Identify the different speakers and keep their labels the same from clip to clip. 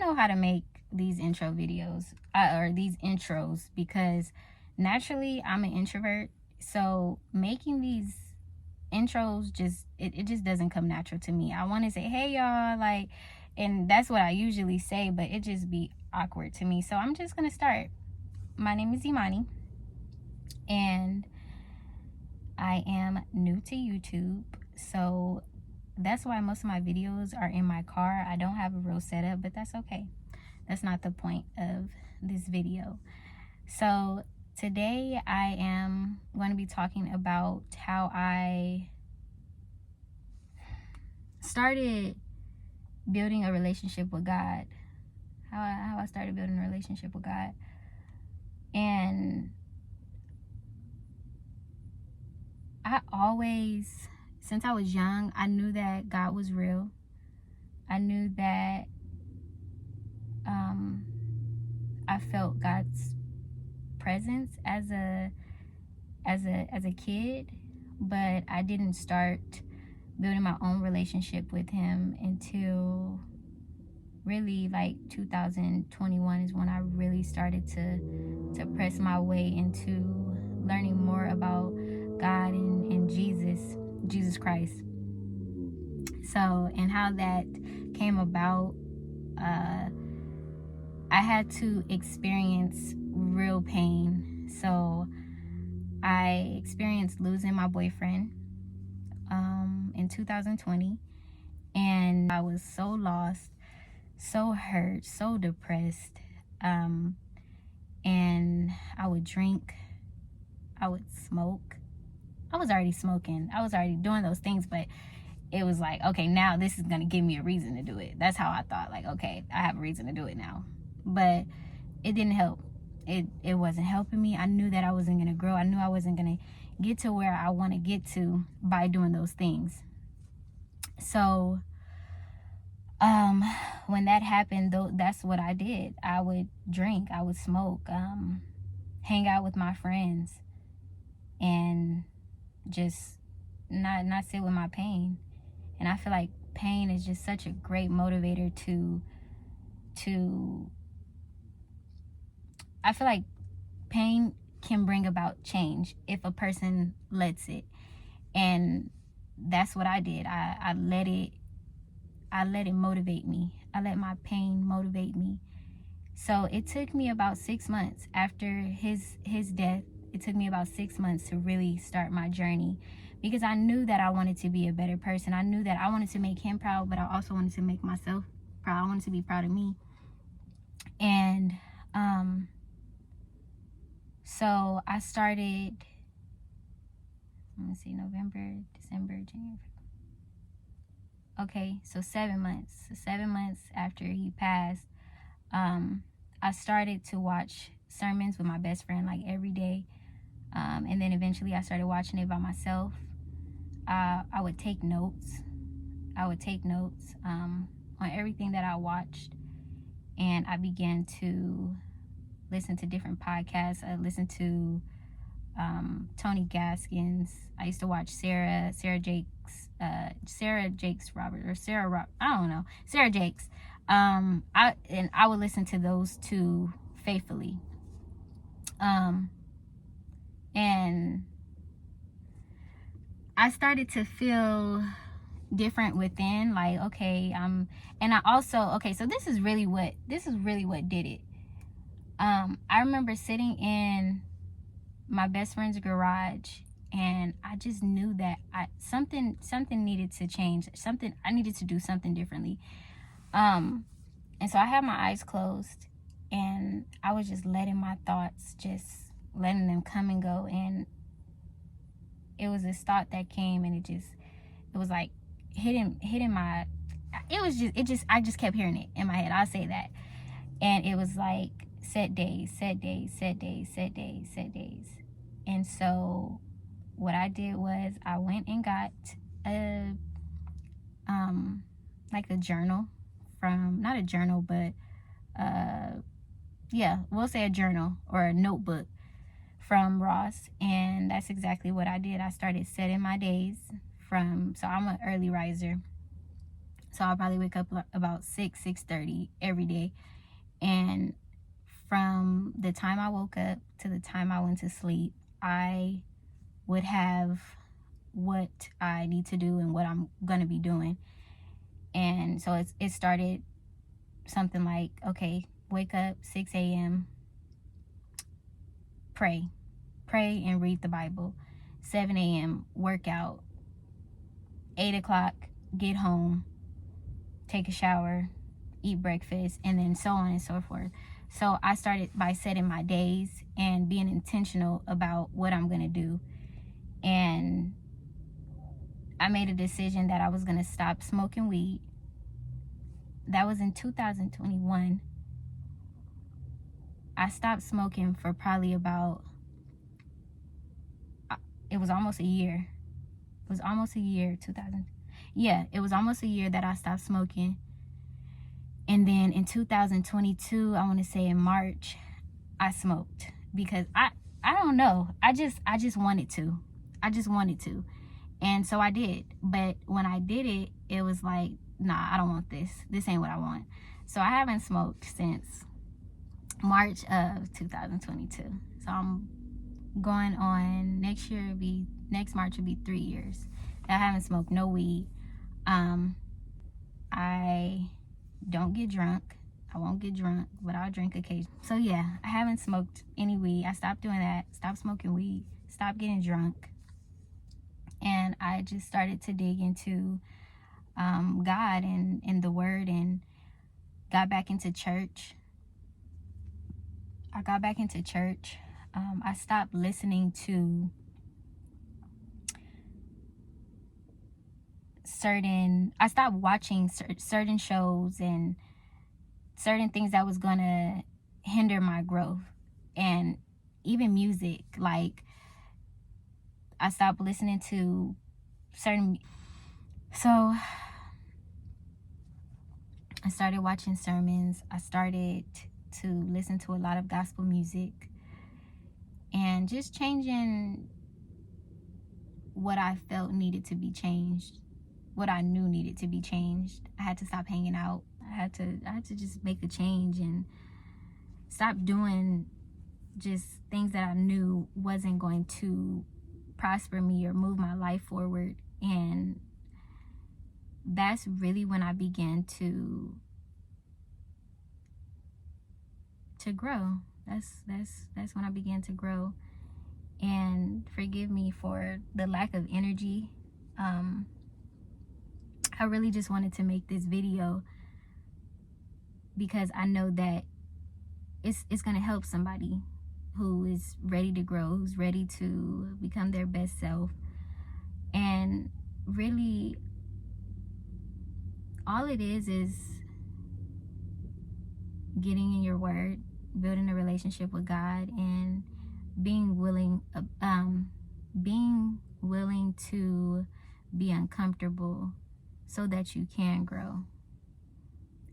Speaker 1: know how to make these intro videos or these intros because naturally I'm an introvert. So making these intros just it just doesn't come natural to me. I want to say, hey y'all, like, and that's what I usually say, but it just be awkward to me. So I'm just gonna start. My name is Imani, and I am new to YouTube. So that's why most of my videos are in my car. I don't have a real setup, but that's okay. That's not the point of this video. So today I am going to be talking about how I started building a relationship with God. How I started building a relationship with God. And I always, since I was young, I knew that God was real. I knew that I felt God's presence as a kid, but I didn't start building my own relationship with him until really like 2021 is when I really started to press my way into learning more about God and Jesus Christ. So, and how that came about, I had to experience real pain. So I experienced losing my boyfriend in 2020, and I was so lost, so hurt, so depressed, and I would drink, I would smoke. I was already smoking, I was already doing those things, but it was like, okay, now this is gonna give me a reason to do it. That's how I thought, like, okay, I have a reason to do it now. But it didn't help. It wasn't helping me. I knew that I wasn't gonna grow. I knew I wasn't gonna get to where I want to get to by doing those things. So when that happened, though, that's what I did. I would drink, I would smoke, hang out with my friends, and just not sit with my pain. And I feel like pain is just such a great motivator to I feel like pain can bring about change if a person lets it. And that's what I did. I let it motivate me. I let my pain motivate me. So it took me about 6 months after his death. It took me about 6 months to really start my journey, because I knew that I wanted to be a better person. I knew that I wanted to make him proud, but I also wanted to make myself proud. I wanted to be proud of me. And so I started, let me see, November, December, January. Okay, so 7 months. So 7 months after he passed, I started to watch sermons with my best friend like every day. And then eventually I started watching it by myself. I would take notes. On everything that I watched. And I began to listen to different podcasts. I listened to Tony Gaskins. I used to watch Sarah Jakes Jakes. I would listen to those two faithfully. And I started to feel different within, like, okay, and I also, okay, so this is really what did it. I remember sitting in my best friend's garage, and I just knew that something needed to change. I needed to do something differently. And so I had my eyes closed, and I was just letting my thoughts, just letting them come and go. And it was this thought that came, and it was like hitting my, I just kept hearing it in my head. I'll say that. And it was like, set days. And so what I did was I went and got like a journal from, not a journal, but we'll say a journal or a notebook from Ross. And that's exactly what I did. I started setting my days so I'm an early riser. So I'll probably wake up about 6:30 every day. And from the time I woke up to the time I went to sleep, I would have what I need to do and what I'm going to be doing. And so it started something like, okay, wake up 6 a.m., pray and read the Bible. 7 a.m., workout. 8 o'clock, get home, take a shower, eat breakfast, and then so on and so forth. So I started by setting my days and being intentional about what I'm going to do. And I made a decision that I was going to stop smoking weed. That was in 2021. I stopped smoking for probably about, it was almost a year. It was almost a year, 2000. Yeah, it was almost a year that I stopped smoking. And then in 2022, I want to say in March, I smoked because I don't know. I just wanted to. I just wanted to. And so I did. But when I did it, it was like, nah, I don't want this. This ain't what I want. So I haven't smoked since March of 2022. So I'm going on, next March will be 3 years that I haven't smoked no weed. I don't get drunk. I won't get drunk, but I'll drink occasionally. So yeah, I haven't smoked any weed. I stopped doing that. Stopped smoking weed. Stopped getting drunk. And I just started to dig into God and the Word, and got back into church. I got back into church. I stopped listening to I stopped watching certain shows and certain things that was gonna hinder my growth, and even music. Like, I stopped listening to certain. So I started watching sermons. I started to listen to a lot of gospel music, and just changing what I felt needed to be changed, what I knew needed to be changed. I had to stop hanging out. I had to just make a change and stop doing just things that I knew wasn't going to prosper me or move my life forward. And that's really when I began to grow. That's when I began to grow. And forgive me for the lack of energy. I really just wanted to make this video because I know that it's gonna help somebody who is ready to grow, who's ready to become their best self. And really, all it is getting in your word, building a relationship with God, and being willing to be uncomfortable so that you can grow.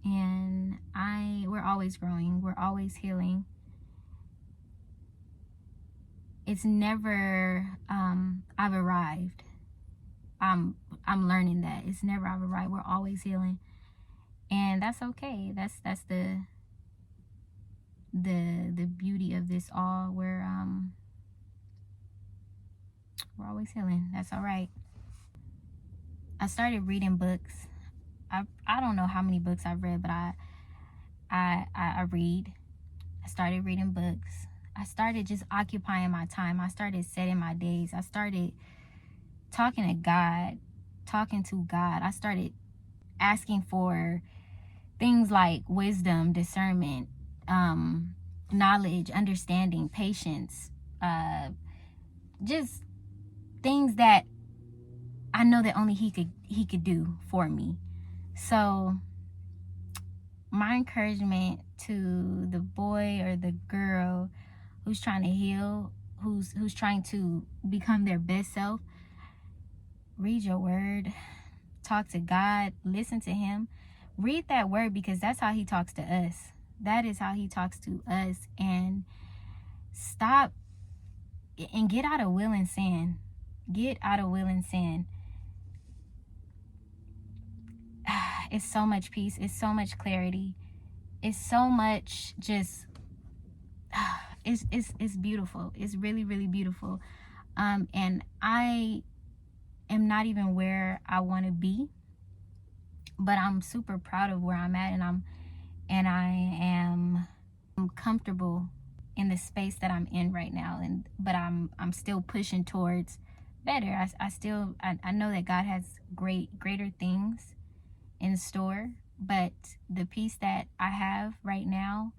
Speaker 1: And we're always growing, we're always healing. It's never I've arrived. I'm learning that it's never I've arrived. We're always healing, and that's okay. That's the beauty of this all. We're always healing. That's all right. I started reading books. I don't know how many books I've read, but I read. I started reading books. I started just occupying my time. I started setting my days. I started talking to God. I started asking for things like wisdom, discernment, knowledge, understanding, patience, just things that I know that only he could do for me. So my encouragement to the boy or the girl who's trying to heal, who's trying to become their best self, read your word, talk to God, listen to him, read that word, because that's how he talks to us. That is how he talks to us. And stop and get out of will and sin. Get out of will and sin. It's so much peace. It's so much clarity. It's so much just, it's beautiful. It's really, really beautiful. And I am not even where I want to be, but I'm super proud of where I'm at, and I am comfortable in the space that I'm in right now. But I'm still pushing towards better. I know that God has greater things in store, but the peace that I have right now,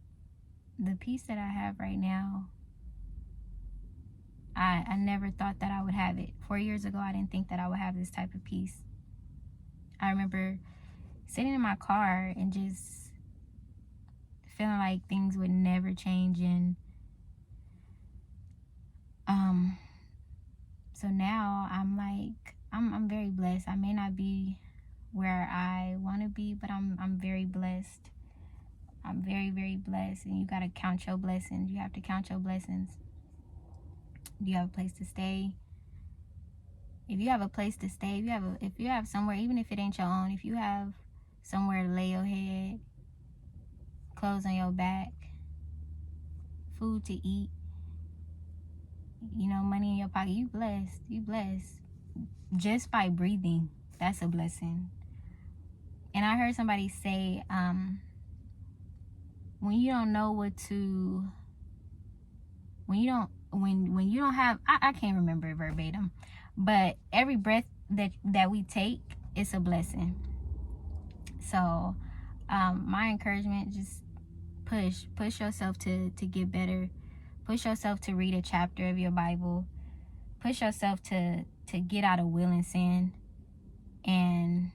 Speaker 1: I never thought that I would have it. 4 years ago, I didn't think that I would have this type of peace. I remember sitting in my car and just feeling like things would never change, and so now I'm like, I'm very blessed. I may not be where I want to be, but I'm very blessed. I'm very, very blessed. And you got to count your blessings. You have to count your blessings. Do you have a place to stay? If you have a place to stay, if you have somewhere, even if it ain't your own, if you have somewhere to lay your head, clothes on your back, food to eat, money in your pocket, you blessed. Just by breathing, that's a blessing. And I heard somebody say, when you don't know what to, when you don't have, I can't remember it verbatim, but every breath that we take, it's a blessing. So my encouragement, just push yourself to get better. Push yourself to read a chapter of your Bible. Push yourself to get out of will and sin, and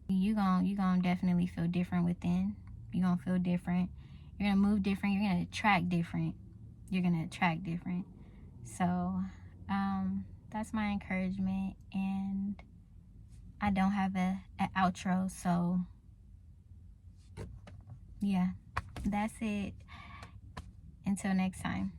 Speaker 1: you gonna definitely feel different within. You're gonna feel different. You're gonna move different. You're gonna attract different. So that's my encouragement, and I don't have an outro, so yeah, that's it. Until next time.